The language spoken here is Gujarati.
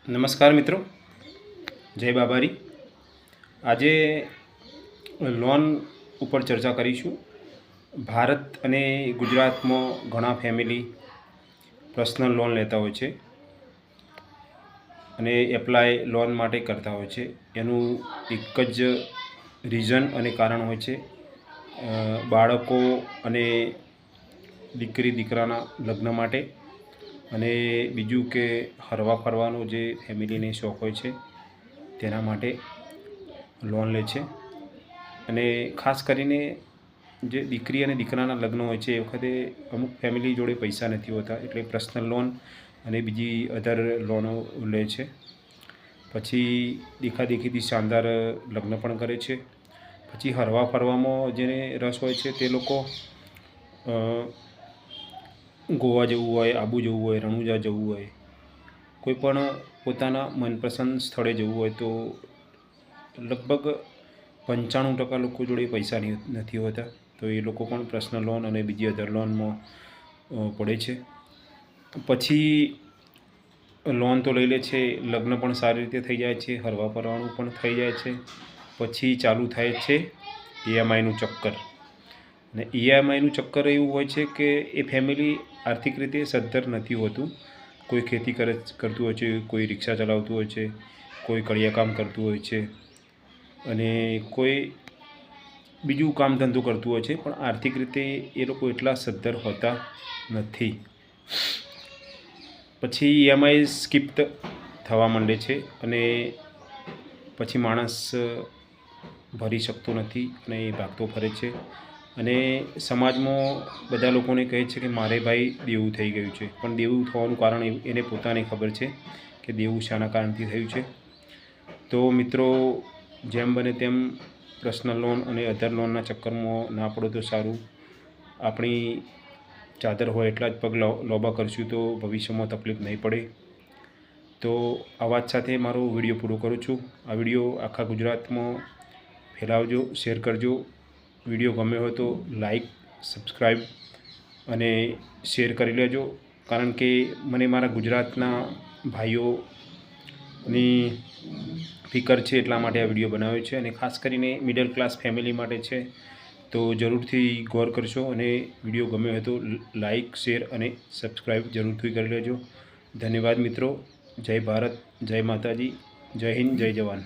નમસ્કાર મિત્રો, જય બાબારી। આજે લોન ઉપર ચર્ચા કરીશું। ભારત અને ગુજરાતમાં ઘણા ફેમિલી પર્સનલ લોન લેતા હોય છે અને એપ્લાય લોન માટે કરતા હોય છે। એનું એક જ રીઝન અને કારણ હોય છે બાળકો અને દીકરી દીકરાના લગ્ન માટે, અને બીજું કે હરવા ફરવાનો જે ફેમિલીને શોખ હોય છે તેના માટે લોન લે છે। અને ખાસ કરીને જે દીકરી અને દીકરાના લગ્ન હોય છે એ વખતે અમુક ફેમિલી જોડે પૈસા નથી હોતા, એટલે પર્સનલ લોન અને બીજી અધર લોનો લે છે। પછી દેખાદેખીથી શાનદાર લગ્ન પણ કરે છે। પછી હરવા ફરવામાં જેને રસ હોય છે તે લોકો ગોવા જવું હોય, આબુ જવું હોય, રણુજા જવું હોય, કોઈ પણ પોતાના મનપસંદ સ્થળે જવું હોય તો લગભગ 95% લોકો જોડે પૈસા નથી હોતા, તો એ લોકો પણ પર્સનલ લોન અને બીજી અધર લોનમાં પડે છે। પછી લોન તો લઈ લે છે, લગ્ન પણ સારી રીતે થઈ જાય છે, હરવા ફરવાનું પણ થઈ જાય છે। પછી ચાલુ થાય છે EMIનું ચક્કર। અને EMIનું ચક્કર એવું હોય છે કે એ ફેમિલી આર્થિક રીતે સદ્ધર નથી હોતું। કોઈ ખેતી કરતું હોય છે, કોઈ રિક્ષા ચલાવતું હોય છે, કોઈ કડિયા કામ કરતું હોય છે, અને કોઈ બીજું કામ ધંધો કરતું હોય છે, પણ આર્થિક રીતે એ લોકો એટલા સદ્ધર હોતા નથી। પછી EMI સ્કીપ થવા માંડે છે અને પછી માણસ ભરી શકતો નથી અને એ ભાગતો ફરે છે, અને સમાજમાં બધા લોકોને કહે છે કે મારે ભાઈ દેવું થઈ ગયું છે, પણ દેવું થવાનું કારણ એને પોતાને ખબર છે કે દેવું શાના કારણથી થયું છે। તો મિત્રો, જેમ બને તેમ પર્સનલ લોન અને અધર લોનના ચક્કરમાં ના પડો તો સારું। આપણી ચાદર હોય એટલા જ પગ લોબા કરશું તો ભવિષ્યમાં તકલીફ નહીં પડે। તો આ વાત સાથે મારો વિડીયો પૂરો કરું છું। આ વિડીયો આખા ગુજરાતમાં ફેલાવજો, શેર કરજો। વિડીયો ગમ્યો હોય તો લાઈક, સબસ્ક્રાઈબ અને શેર કરી લેજો, કારણ કે મને મારા ગુજરાતના ભાઈઓની ફિકર છે એટલા માટે આ વિડીયો બનાવ્યો છે, અને ખાસ કરીને મિડલ ક્લાસ ફેમિલી માટે છે। તો જરૂરથી ગૌર કરશો, અને વિડીયો ગમ્યો હોય તો લાઈક, શેર અને સબસ્ક્રાઈબ જરૂરથી કરી લેજો। ધન્યવાદ મિત્રો। જય ભારત, જય માતાજી, જય હિન્દ, જય જવાન।